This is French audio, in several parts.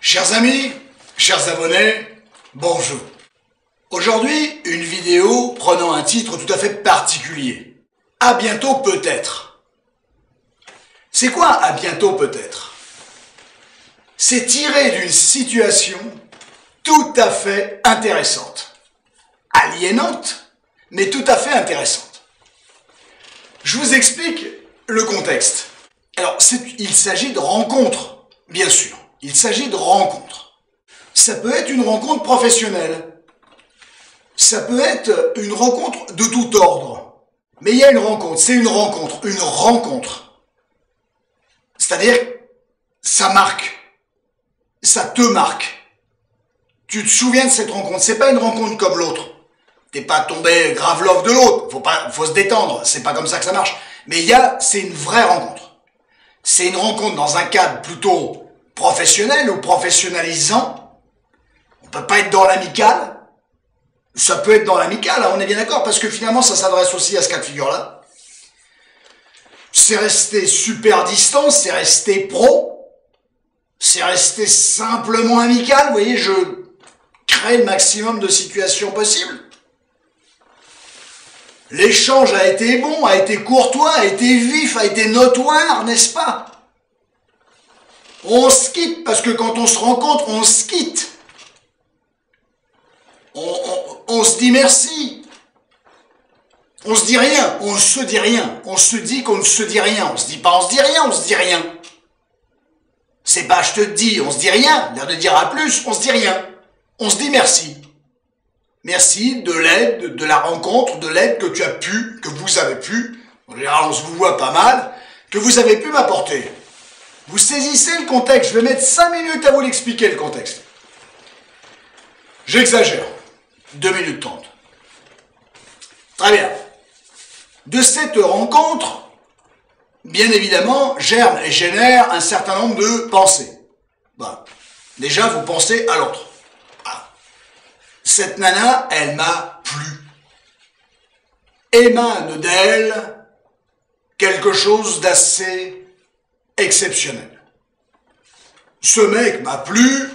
Chers amis, chers abonnés, bonjour. Aujourd'hui, une vidéo prenant un titre tout à fait particulier. À bientôt peut-être. C'est quoi à bientôt peut-être? C'est tiré d'une situation tout à fait intéressante. Aliénante, mais tout à fait intéressante. Je vous explique le contexte. Alors, il s'agit de rencontres, bien sûr. Il s'agit de rencontres. Ça peut être une rencontre professionnelle. Ça peut être une rencontre de tout ordre. Mais il y a une rencontre, c'est une rencontre. Une rencontre. C'est-à-dire, ça marque. Ça te marque. Tu te souviens de cette rencontre. C'est pas une rencontre comme l'autre. T'es pas tombé grave love de l'autre. Faut se détendre. C'est pas comme ça que ça marche. Mais c'est une vraie rencontre. C'est une rencontre dans un cadre plutôt professionnel ou professionnalisant. On peut pas être dans l'amical. Ça peut être dans l'amical, hein, on est bien d'accord, parce que finalement, ça s'adresse aussi à ce cas de figure-là. C'est resté super distant, c'est resté pro, c'est resté simplement amical. Vous voyez, je crée le maximum de situations possibles. L'échange a été bon, a été courtois, a été vif, a été notoire, n'est-ce pas? On se quitte, parce que quand on se rencontre, on se quitte. On se dit merci. On se dit rien, on se dit rien. On se dit qu'on ne se dit rien. On se dit pas on se dit rien, on se dit rien. C'est pas je te dis, on se dit rien. L'air de dire à plus, on se dit rien. On se dit merci. Merci de l'aide, de la rencontre, de l'aide que tu as pu, que vous avez pu, en général on se vous voit pas mal, que vous avez pu m'apporter. Vous saisissez le contexte, je vais mettre 5 minutes à vous l'expliquer le contexte. J'exagère. 2 minutes 30. Très bien. De cette rencontre, bien évidemment, germe et génère un certain nombre de pensées. Voilà. Déjà, vous pensez à l'autre. Voilà. Cette nana, elle m'a plu. Émane d'elle quelque chose d'assez exceptionnel. Ce mec m'a plu,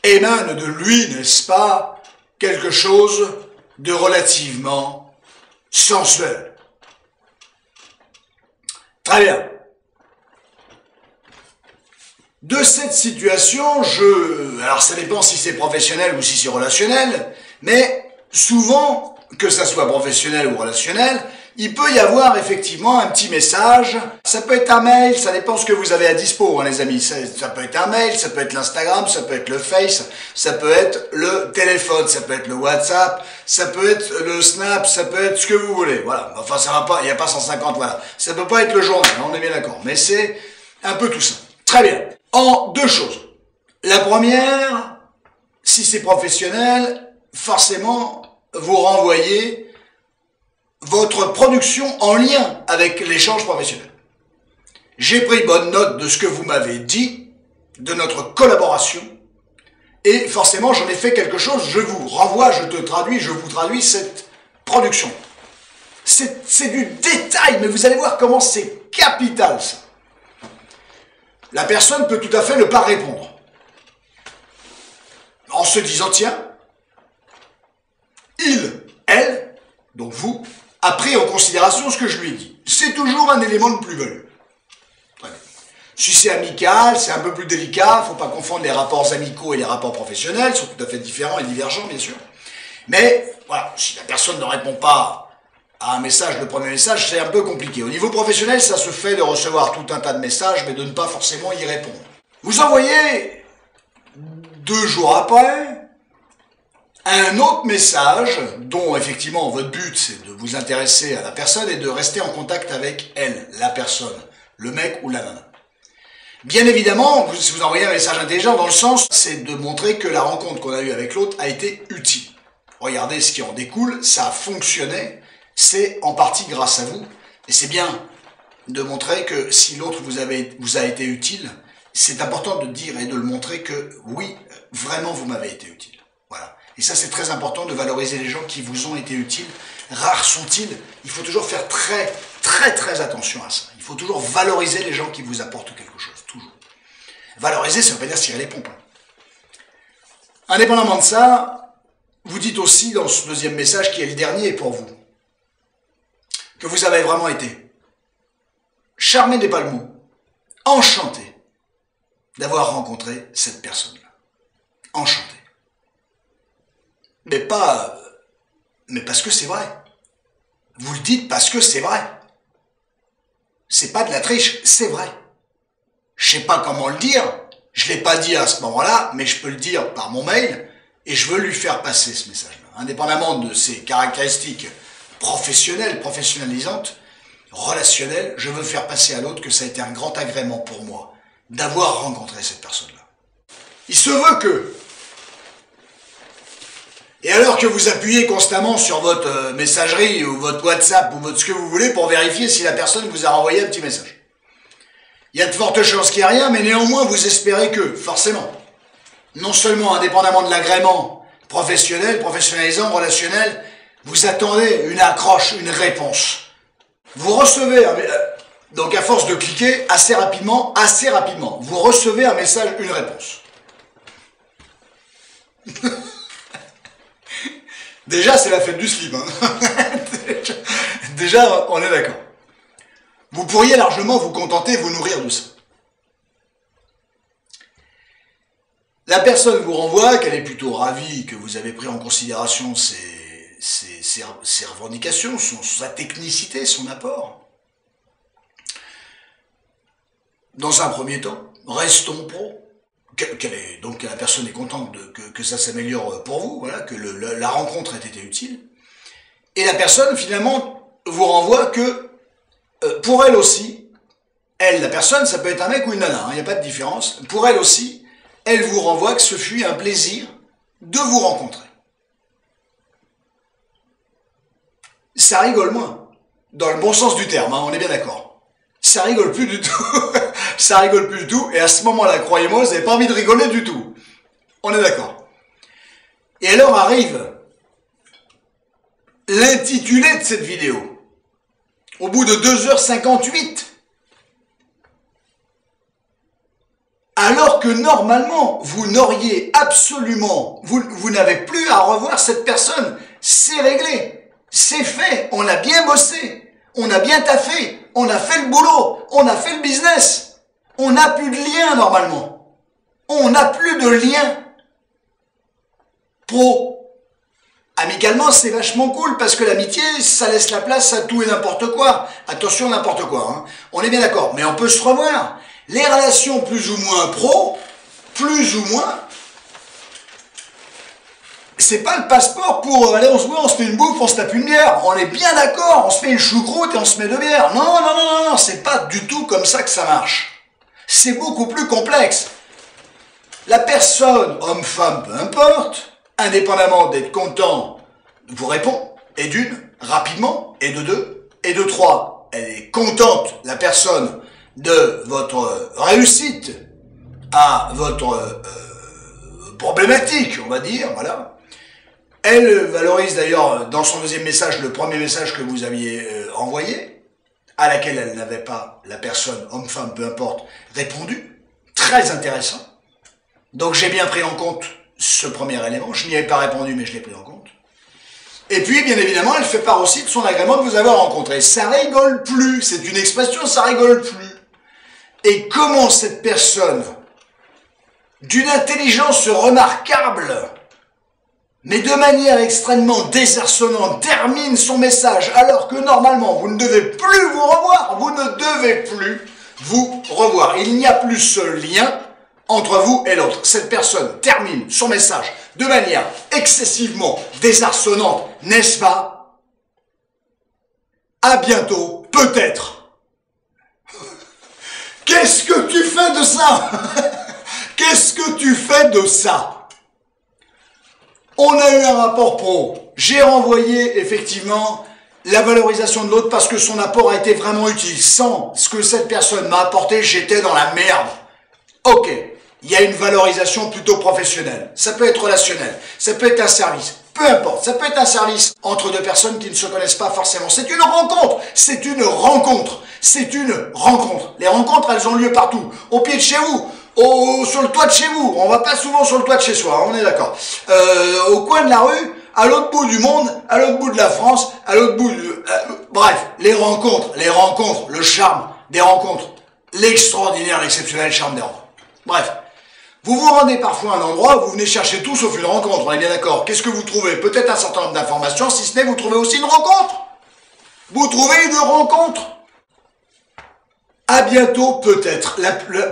émane de lui, n'est-ce pas, quelque chose de relativement sensuel. Très bien. De cette situation, alors ça dépend si c'est professionnel ou si c'est relationnel, mais souvent, que ça soit professionnel ou relationnel, il peut y avoir effectivement un petit message. Ça peut être un mail, ça dépend ce que vous avez à dispo, hein, les amis. Ça peut être un mail, ça peut être l'Instagram, ça peut être le Face, ça peut être le téléphone, ça peut être le WhatsApp, ça peut être le Snap, ça peut être ce que vous voulez. Voilà. Enfin, ça va pas, il n'y a pas 150, voilà. Ça peut pas être le journal, on est bien d'accord. Mais c'est un peu tout ça. Très bien. En 2 choses. La première, si c'est professionnel, forcément, vous renvoyez votre production en lien avec l'échange professionnel. J'ai pris bonne note de ce que vous m'avez dit, de notre collaboration, et forcément j'en ai fait quelque chose, je vous renvoie, je vous traduis cette production. C'est du détail, mais vous allez voir comment c'est capital ça. La personne peut tout à fait ne pas répondre. En se disant, tiens, elle, donc vous, a pris en considération ce que je lui ai dit. C'est toujours un élément de plus-value. Si c'est amical, c'est un peu plus délicat, il ne faut pas confondre les rapports amicaux et les rapports professionnels, ils sont tout à fait différents et divergents, bien sûr. Mais, voilà, si la personne ne répond pas à un message, le premier message, c'est un peu compliqué. Au niveau professionnel, ça se fait de recevoir tout un tas de messages, mais de ne pas forcément y répondre. Vous envoyez 2 jours après un autre message dont effectivement votre but c'est de vous intéresser à la personne et de rester en contact avec elle, la personne, le mec ou la nana. Bien évidemment, si vous envoyez un message intelligent dans le sens, c'est de montrer que la rencontre qu'on a eue avec l'autre a été utile. Regardez ce qui en découle, ça a fonctionné, c'est en partie grâce à vous. Et c'est bien de montrer que si l'autre vous a été utile, c'est important de dire et de le montrer que oui, vraiment vous m'avez été utile. Voilà. Et ça, c'est très important de valoriser les gens qui vous ont été utiles. Rares sont-ils. Il faut toujours faire très attention à ça. Il faut toujours valoriser les gens qui vous apportent quelque chose. Toujours. Valoriser, ça ne veut pas dire tirer les pompes. Indépendamment de ça, vous dites aussi dans ce deuxième message, qui est le dernier pour vous, que vous avez vraiment été charmé n'est pas le mot, enchanté d'avoir rencontré cette personne-là. Enchanté. Mais parce que c'est vrai. Vous le dites parce que c'est vrai. C'est pas de la triche, c'est vrai. Je sais pas comment le dire, je l'ai pas dit à ce moment-là, mais je peux le dire par mon mail, et je veux lui faire passer ce message-là. Indépendamment de ses caractéristiques professionnelles, professionnalisantes, relationnelles, je veux faire passer à l'autre que ça a été un grand agrément pour moi d'avoir rencontré cette personne-là. Il se veut que, et alors que vous appuyez constamment sur votre messagerie ou votre WhatsApp ou votre ce que vous voulez pour vérifier si la personne vous a renvoyé un petit message. Il y a de fortes chances qu'il n'y ait rien, mais néanmoins vous espérez que, forcément, non seulement indépendamment de l'agrément professionnel, professionnalisant, relationnel, vous attendez une accroche, une réponse. Vous recevez, donc à force de cliquer, assez rapidement, vous recevez un message, une réponse. Déjà, c'est la fête du slip. Hein. Déjà, on est d'accord. Vous pourriez largement vous contenter, vous nourrir de ça. La personne vous renvoie qu'elle est plutôt ravie que vous avez pris en considération ses revendications, sa technicité, son apport. Dans un premier temps, restons pro. Donc la personne est contente que ça s'améliore pour vous, voilà, que la rencontre ait été utile. Et la personne, finalement, vous renvoie que, pour elle aussi, la personne, ça peut être un mec ou une nana, il n'y a pas de différence, pour elle aussi, elle vous renvoie que ce fut un plaisir de vous rencontrer. Ça rigole moins, dans le bon sens du terme, hein, on est bien d'accord. Ça rigole plus du tout, ça rigole plus du tout, et à ce moment-là, croyez-moi, vous n'avez pas envie de rigoler du tout. On est d'accord. Et alors arrive l'intitulé de cette vidéo. Au bout de 2h58, alors que normalement, vous n'auriez absolument, vous n'avez plus à revoir cette personne, c'est réglé, c'est fait, on a bien bossé, on a bien taffé, on a fait le boulot, on a fait le business, on n'a plus de lien normalement, on n'a plus de lien pro. Amicalement, c'est vachement cool parce que l'amitié, ça laisse la place à tout et n'importe quoi. Attention, n'importe quoi, hein. On est bien d'accord, mais on peut se revoir. Les relations plus ou moins pro, plus ou moins, c'est pas le passeport pour aller on se voit, on se fait une bouffe, on se tape une bière. On est bien d'accord, on se fait une choucroute et on se met deux bières. Non, non, non, non, non, c'est pas du tout comme ça que ça marche. C'est beaucoup plus complexe. La personne, homme, femme, peu importe, indépendamment d'être content, vous répond, et d'une, rapidement, et de deux, et de trois. Elle est contente, la personne, de votre réussite à votre problématique, on va dire, voilà. Elle valorise d'ailleurs dans son deuxième message, le premier message que vous aviez envoyé, à laquelle elle n'avait pas, la personne, homme, femme, peu importe, répondu. Très intéressant. Donc j'ai bien pris en compte ce premier élément. Je n'y avais pas répondu, mais je l'ai pris en compte. Et puis, bien évidemment, elle fait part aussi de son agrément de vous avoir rencontré. Ça rigole plus. C'est une expression, ça rigole plus. Et comment cette personne, d'une intelligence remarquable, mais de manière extrêmement désarçonnante, termine son message, alors que normalement, vous ne devez plus vous revoir. Vous ne devez plus vous revoir. Il n'y a plus ce lien entre vous et l'autre. Cette personne termine son message de manière excessivement désarçonnante, n'est-ce pas? À bientôt, peut-être. Qu'est-ce que tu fais de ça? Qu'est-ce que tu fais de ça? On a eu un rapport pro. J'ai renvoyé effectivement la valorisation de l'autre parce que son apport a été vraiment utile. Sans ce que cette personne m'a apporté, j'étais dans la merde. Ok. Il y a une valorisation plutôt professionnelle. Ça peut être relationnel. Ça peut être un service. Peu importe. Ça peut être un service entre deux personnes qui ne se connaissent pas forcément. C'est une rencontre. C'est une rencontre. C'est une rencontre. Les rencontres, elles ont lieu partout. Au pied de chez vous. sur le toit de chez vous. On va pas souvent sur le toit de chez soi, on est d'accord. Au coin de la rue, à l'autre bout du monde, à l'autre bout de la France, à l'autre bout du... bref, les rencontres, le charme des rencontres, l'extraordinaire, l'exceptionnel charme des rencontres. Bref, vous vous rendez parfois à un endroit où vous venez chercher tout sauf une rencontre, on est bien d'accord. Qu'est-ce que vous trouvez? Peut-être un certain nombre d'informations, si ce n'est vous trouvez aussi une rencontre. Vous trouvez une rencontre. À bientôt, peut-être.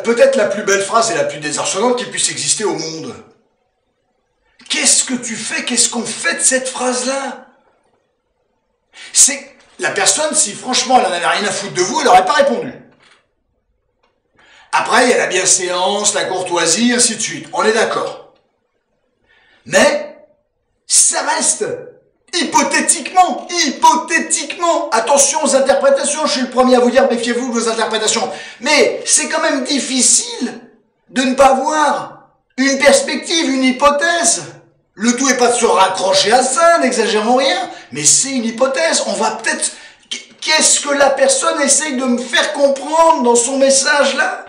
Peut-être la plus belle phrase et la plus désarçonnante qui puisse exister au monde. Qu'est-ce que tu fais? Qu'est-ce qu'on fait de cette phrase-là? C'est la personne, si franchement elle en avait rien à foutre de vous, elle n'aurait pas répondu. Après, il y a la bienséance, la courtoisie, ainsi de suite. On est d'accord. Mais, ça reste, hypothétiquement, attention aux interprétations, je suis le premier à vous dire, méfiez-vous de vos interprétations. Mais, c'est quand même difficile de ne pas voir une perspective, une hypothèse. Le tout est pas de se raccrocher à ça, n'exagérons rien, mais c'est une hypothèse. On va peut-être... Qu'est-ce que la personne essaye de me faire comprendre dans son message là?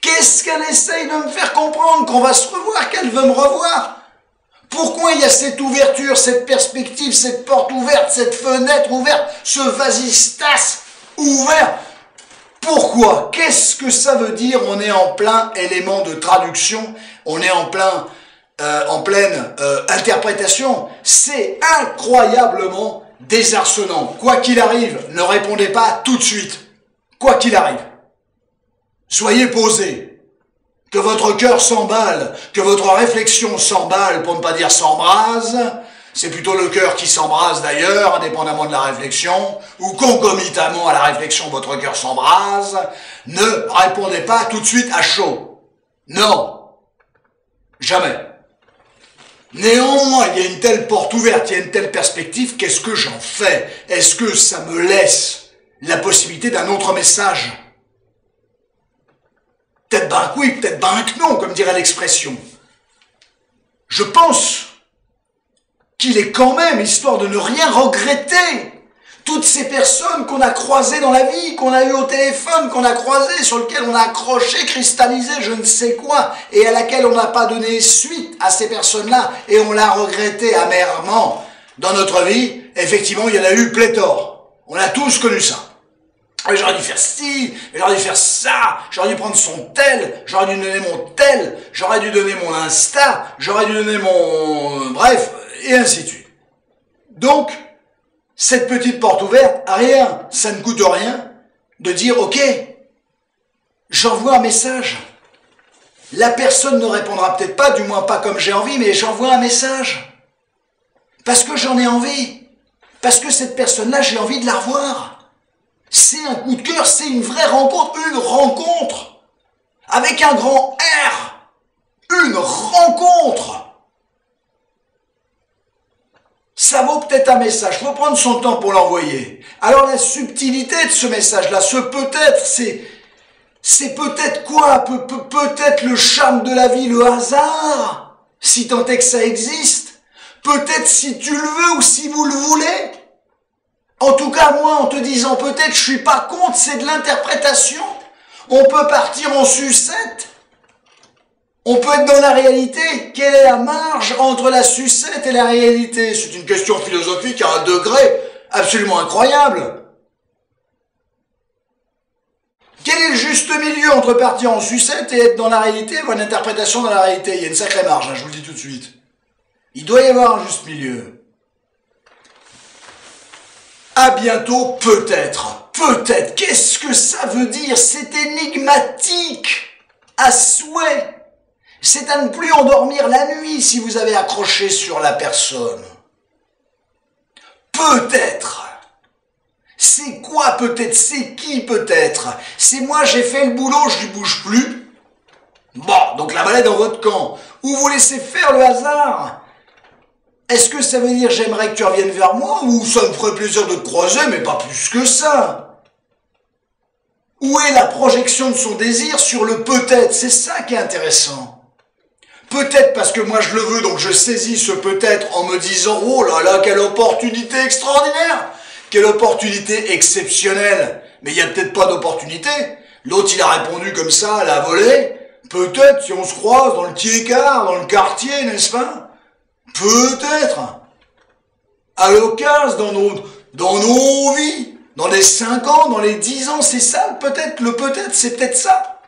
Qu'est-ce qu'elle essaye de me faire comprendre? Qu'on va se revoir, qu'elle veut me revoir? Pourquoi il y a cette ouverture, cette perspective, cette porte ouverte, cette fenêtre ouverte, ce vasistas ouvert? Pourquoi? Qu'est-ce que ça veut dire? On est en plein élément de traduction, on est en pleine interprétation. C'est incroyablement désarçonnant. Quoi qu'il arrive, ne répondez pas tout de suite. Quoi qu'il arrive. Soyez posé. Que votre cœur s'emballe, que votre réflexion s'emballe, pour ne pas dire s'embrase. C'est plutôt le cœur qui s'embrase d'ailleurs, indépendamment de la réflexion, ou concomitamment à la réflexion, votre cœur s'embrase. Ne répondez pas tout de suite à chaud. Non. Jamais. Néanmoins, il y a une telle porte ouverte, il y a une telle perspective, qu'est-ce que j'en fais? Est-ce que ça me laisse la possibilité d'un autre message? Peut-être ben que oui, peut-être ben que non, comme dirait l'expression. Je pense qu'il est quand même, histoire de ne rien regretter, toutes ces personnes qu'on a croisées dans la vie, qu'on a eues au téléphone, qu'on a croisées, sur lesquelles on a accroché, cristallisé, je ne sais quoi, et à laquelle on n'a pas donné suite à ces personnes-là, et on l'a regretté amèrement dans notre vie, effectivement, il y en a eu pléthore. On a tous connu ça. J'aurais dû faire ci, j'aurais dû faire ça, j'aurais dû prendre son tel, j'aurais dû donner mon tel, j'aurais dû donner mon Insta, j'aurais dû donner mon... bref, et ainsi de suite. Donc, cette petite porte ouverte, rien, ça ne coûte rien de dire, ok, j'envoie un message. La personne ne répondra peut-être pas, du moins pas comme j'ai envie, mais j'envoie un message. Parce que j'en ai envie. Parce que cette personne-là, j'ai envie de la revoir. C'est un coup de cœur, c'est une vraie rencontre, une rencontre. Avec un grand R. Une rencontre. Ça vaut peut-être un message, il faut prendre son temps pour l'envoyer. Alors la subtilité de ce message-là, ce peut-être, c'est peut-être quoi? Peut-être le charme de la vie, le hasard, si tant est que ça existe. Peut-être si tu le veux ou si vous le voulez. En tout cas, moi, en te disant peut-être, je suis pas contre, c'est de l'interprétation. On peut partir en sucette. On peut être dans la réalité. Quelle est la marge entre la sucette et la réalité? C'est une question philosophique à un degré absolument incroyable. Quel est le juste milieu entre partir en sucette et être dans la réalité, avoir une interprétation dans la réalité? Il y a une sacrée marge, hein, je vous le dis tout de suite. Il doit y avoir un juste milieu. À bientôt, peut-être. Peut-être. Qu'est-ce que ça veut dire? C'est énigmatique. À souhait. C'est à ne plus endormir la nuit si vous avez accroché sur la personne. Peut-être. C'est quoi peut-être? C'est qui peut-être? C'est moi, j'ai fait le boulot, je ne bouge plus. Bon, donc la balle est dans votre camp. Ou vous laissez faire le hasard? Est-ce que ça veut dire j'aimerais que tu reviennes vers moi, ou ça me ferait plaisir de te croiser, mais pas plus que ça? Où est la projection de son désir sur le peut-être? C'est ça qui est intéressant. Peut-être parce que moi je le veux, donc je saisis ce peut-être en me disant « Oh là là, quelle opportunité extraordinaire! Quelle opportunité exceptionnelle !» Mais il n'y a peut-être pas d'opportunité. L'autre il a répondu comme ça, à la volée. Peut-être si on se croise dans le Tiécar, dans le quartier, n'est-ce pas? Peut-être. À l'occasion, dans nos vies, dans les 5 ans, dans les 10 ans, c'est ça, peut-être, le peut-être, c'est peut-être ça.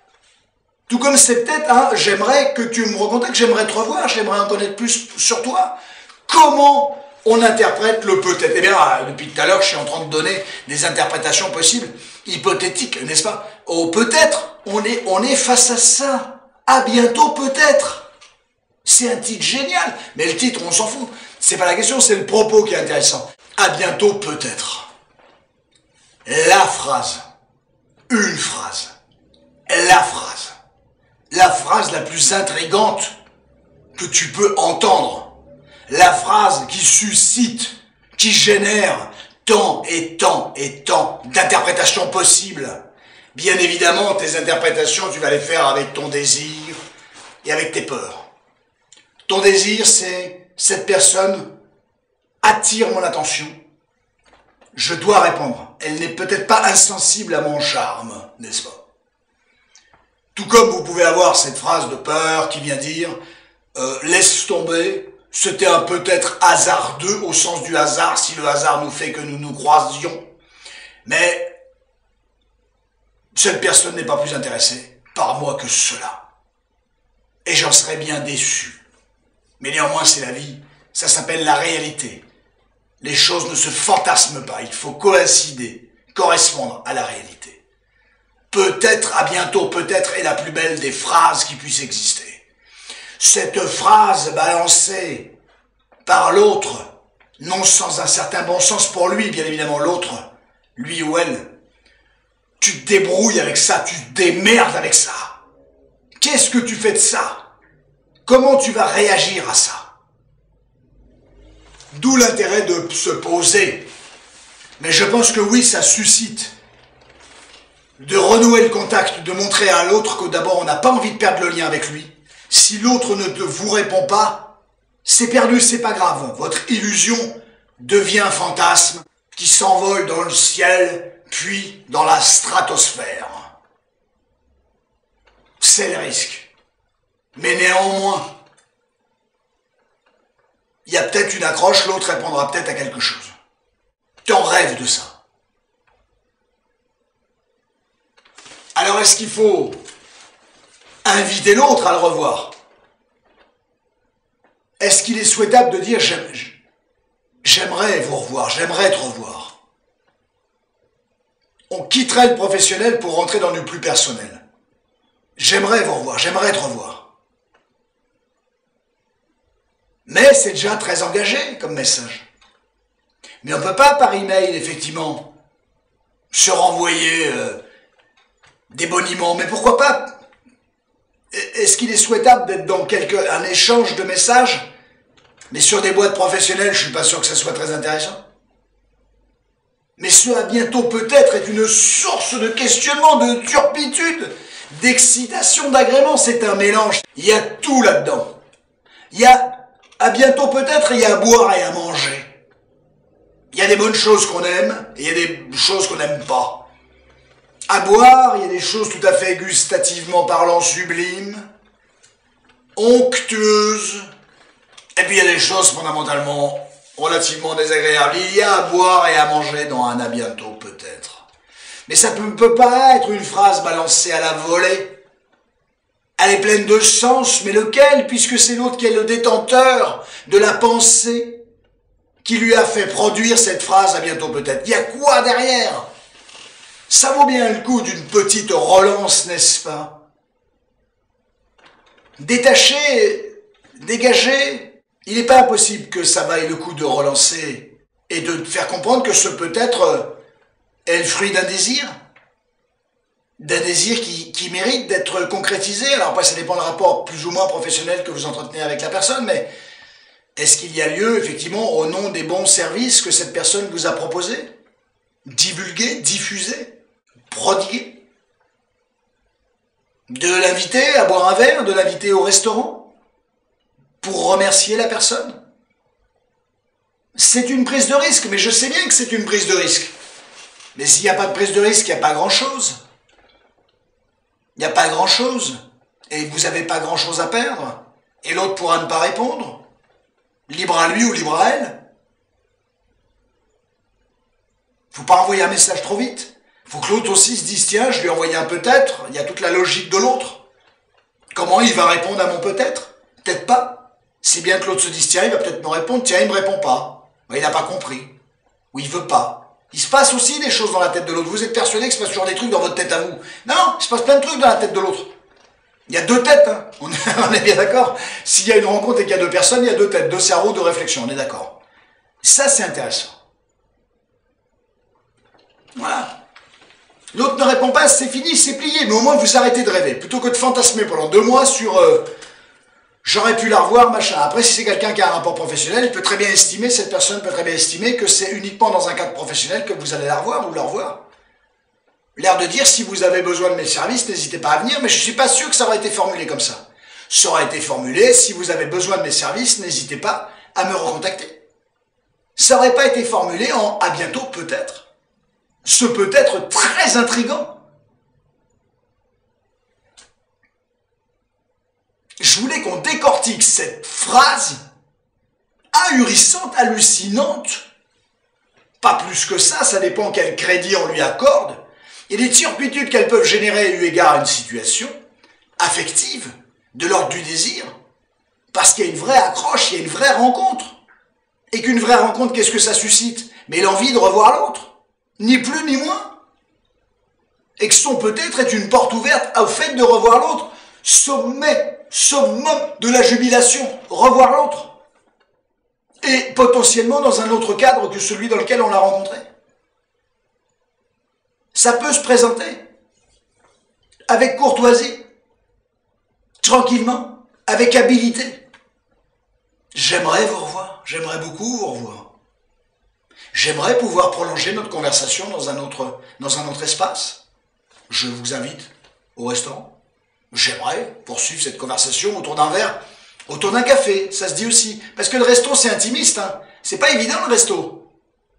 Tout comme c'est peut-être, hein, j'aimerais que tu me recontactes, j'aimerais te revoir, j'aimerais en connaître plus sur toi. Comment on interprète le peut-être? Eh bien, depuis tout à l'heure, je suis en train de donner des interprétations possibles, hypothétiques, n'est-ce pas? Au peut-être, on est face à ça. À bientôt peut-être. C'est un titre génial, mais le titre, on s'en fout. C'est pas la question, c'est le propos qui est intéressant. À bientôt peut-être. La phrase. Une phrase. La phrase. La phrase la plus intrigante que tu peux entendre. La phrase qui suscite, qui génère tant et tant et tant d'interprétations possibles. Bien évidemment, tes interprétations, tu vas les faire avec ton désir et avec tes peurs. Ton désir, c'est cette personne attire mon attention. Je dois répondre. Elle n'est peut-être pas insensible à mon charme, n'est-ce pas? Tout comme vous pouvez avoir cette phrase de peur qui vient dire laisse tomber, c'était un peut-être hasardeux au sens du hasard, si le hasard nous fait que nous nous croisions. Mais cette personne n'est pas plus intéressée par moi que cela. Et j'en serais bien déçu. Mais néanmoins, c'est la vie. Ça s'appelle la réalité. Les choses ne se fantasment pas. Il faut coïncider, correspondre à la réalité. Peut-être, à bientôt, peut-être est la plus belle des phrases qui puissent exister. Cette phrase balancée par l'autre, non sans un certain bon sens pour lui, bien évidemment, l'autre, lui ou elle, tu te débrouilles avec ça, tu te démerdes avec ça. Qu'est-ce que tu fais de ça? Comment tu vas réagir à ça? D'où l'intérêt de se poser. Mais je pense que oui, ça suscite de renouer le contact, de montrer à l'autre que d'abord on n'a pas envie de perdre le lien avec lui. Si l'autre ne vous répond pas, c'est perdu, c'est pas grave. Votre illusion devient un fantasme qui s'envole dans le ciel, puis dans la stratosphère. C'est le risque. Mais néanmoins, il y a peut-être une accroche, l'autre répondra peut-être à quelque chose. T'en rêves de ça. Alors est-ce qu'il faut inviter l'autre à le revoir? Est-ce qu'il est souhaitable de dire j'aimerais vous revoir, j'aimerais te revoir? On quitterait le professionnel pour rentrer dans du plus personnel. J'aimerais vous revoir, j'aimerais te revoir. Mais c'est déjà très engagé comme message. Mais on ne peut pas par email, effectivement, se renvoyer des boniments. Mais pourquoi pas? Est-ce qu'il est souhaitable d'être dans un échange de messages? Mais sur des boîtes professionnelles, je ne suis pas sûr que ça soit très intéressant. Mais ce à bientôt peut-être est une source de questionnement, de turpitude, d'excitation, d'agrément. C'est un mélange. Il y a tout là-dedans. Il y a à bientôt peut-être, il y a à boire et à manger. Il y a des bonnes choses qu'on aime et il y a des choses qu'on n'aime pas. À boire, il y a des choses tout à fait gustativement parlant sublimes, onctueuses, et puis il y a des choses fondamentalement relativement désagréables. Il y a à boire et à manger dans un à bientôt peut-être. Mais ça ne peut pas être une phrase balancée à la volée. Elle est pleine de sens, mais lequel, puisque c'est l'autre qui est le détenteur de la pensée qui lui a fait produire cette phrase à bientôt peut-être. Il y a quoi derrière? Ça vaut bien le coup d'une petite relance, n'est-ce pas? Détaché, dégagé, il n'est pas impossible que ça vaille le coup de relancer et de faire comprendre que ce peut-être est le fruit d'un désir qui mérite d'être concrétisé. Alors après, ça dépend du rapport plus ou moins professionnel que vous entretenez avec la personne, mais est-ce qu'il y a lieu, effectivement, au nom des bons services que cette personne vous a proposés, divulguer, diffuser, prodiguer, de l'inviter à boire un verre, de l'inviter au restaurant, pour remercier la personne? C'est une prise de risque, mais je sais bien que c'est une prise de risque. Mais s'il n'y a pas de prise de risque, il n'y a pas grand-chose. Il n'y a pas grand-chose. et vous n'avez pas grand-chose à perdre, et l'autre pourra ne pas répondre. Libre à lui ou libre à elle. Faut pas envoyer un message trop vite. Faut que l'autre aussi se dise, tiens, je lui ai envoyé un peut-être, il y a toute la logique de l'autre. Comment il va répondre à mon peut-être? Peut-être pas. C'est bien que l'autre se dise, tiens, il va peut-être me répondre, tiens, il me répond pas. Ben, il n'a pas compris. Ou il veut pas. Il se passe aussi des choses dans la tête de l'autre. Vous êtes persuadé qu'il se passe toujours des trucs dans votre tête à vous. Non, il se passe plein de trucs dans la tête de l'autre. Il y a deux têtes, hein. On est bien d'accord. S'il y a une rencontre et qu'il y a deux personnes, il y a deux têtes, deux cerveaux, deux réflexions, on est d'accord. Ça, c'est intéressant. Voilà. L'autre ne répond pas, c'est fini, c'est plié, mais au moins vous arrêtez de rêver. Plutôt que de fantasmer pendant 2 mois sur j'aurais pu la revoir, machin. Après, si c'est quelqu'un qui a un rapport professionnel, il peut très bien estimer, cette personne peut très bien estimer que c'est uniquement dans un cadre professionnel que vous allez la revoir ou la revoir. L'air de dire, si vous avez besoin de mes services, n'hésitez pas à venir, mais je ne suis pas sûr que ça aurait été formulé comme ça. Ça aurait été formulé, si vous avez besoin de mes services, n'hésitez pas à me recontacter. Ça n'aurait pas été formulé en à bientôt peut-être. Ce peut être très intriguant. Je voulais qu'on décortique cette phrase ahurissante, hallucinante. Pas plus que ça dépend quel crédit on lui accorde. Et les turpitudes qu'elles peuvent générer eu égard à une situation affective, de l'ordre du désir, parce qu'il y a une vraie accroche, il y a une vraie rencontre. Et qu'une vraie rencontre, qu'est-ce que ça suscite? Mais l'envie de revoir l'autre. Ni plus ni moins. Et que son peut-être est une porte ouverte au fait de revoir l'autre. Sommet, summum de la jubilation, revoir l'autre. Et potentiellement dans un autre cadre que celui dans lequel on l'a rencontré. Ça peut se présenter. Avec courtoisie. Tranquillement. Avec habileté. J'aimerais vous revoir. J'aimerais beaucoup vous revoir. J'aimerais pouvoir prolonger notre conversation dans un autre espace. Je vous invite au restaurant. J'aimerais poursuivre cette conversation autour d'un verre, autour d'un café, ça se dit aussi. Parce que le resto, c'est intimiste, hein. C'est pas évident, le resto.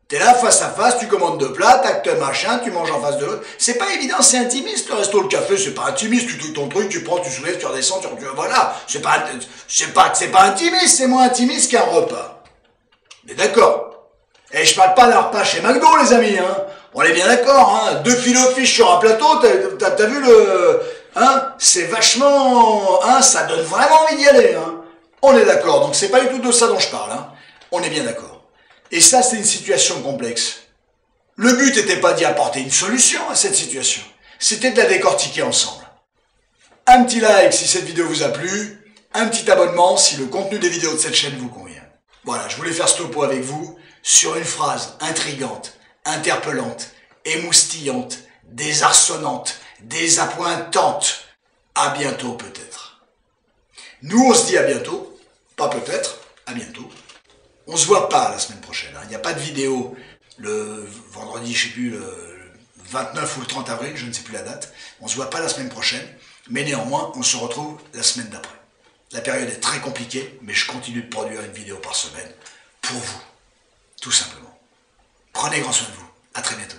T'es là, face à face, tu commandes 2 plats, tac, machin, tu manges en face de l'autre. C'est pas évident, c'est intimiste, le resto. Le café, c'est pas intimiste, tu touches ton truc, tu prends, tu soulèves, tu redescends, voilà. C'est pas intimiste, c'est moins intimiste qu'un repas. Mais d'accord. Et je parle pas d'un repas chez McDo, les amis, hein. On est bien d'accord, hein. 2 filet fiches sur un plateau, t'as vu le... Hein, c'est vachement... Hein, ça donne vraiment envie d'y aller, hein. On est d'accord, donc c'est pas du tout de ça dont je parle, hein. On est bien d'accord. Et ça, c'est une situation complexe. Le but n'était pas d'y apporter une solution à cette situation. C'était de la décortiquer ensemble. Un petit like si cette vidéo vous a plu. Un petit abonnement si le contenu des vidéos de cette chaîne vous convient. Voilà, je voulais faire ce topo avec vous sur une phrase intrigante, interpellante, émoustillante, désarçonnante, désappointante. À bientôt peut-être. Nous, on se dit à bientôt. Pas peut-être, à bientôt. On se voit pas la semaine prochaine. Il n'y a pas de vidéo le vendredi, je sais plus, le 29 ou le 30 avril, je ne sais plus la date. On se voit pas la semaine prochaine. Mais néanmoins, on se retrouve la semaine d'après. La période est très compliquée, mais je continue de produire une vidéo par semaine. Pour vous. Tout simplement. Prenez grand soin de vous. À très bientôt.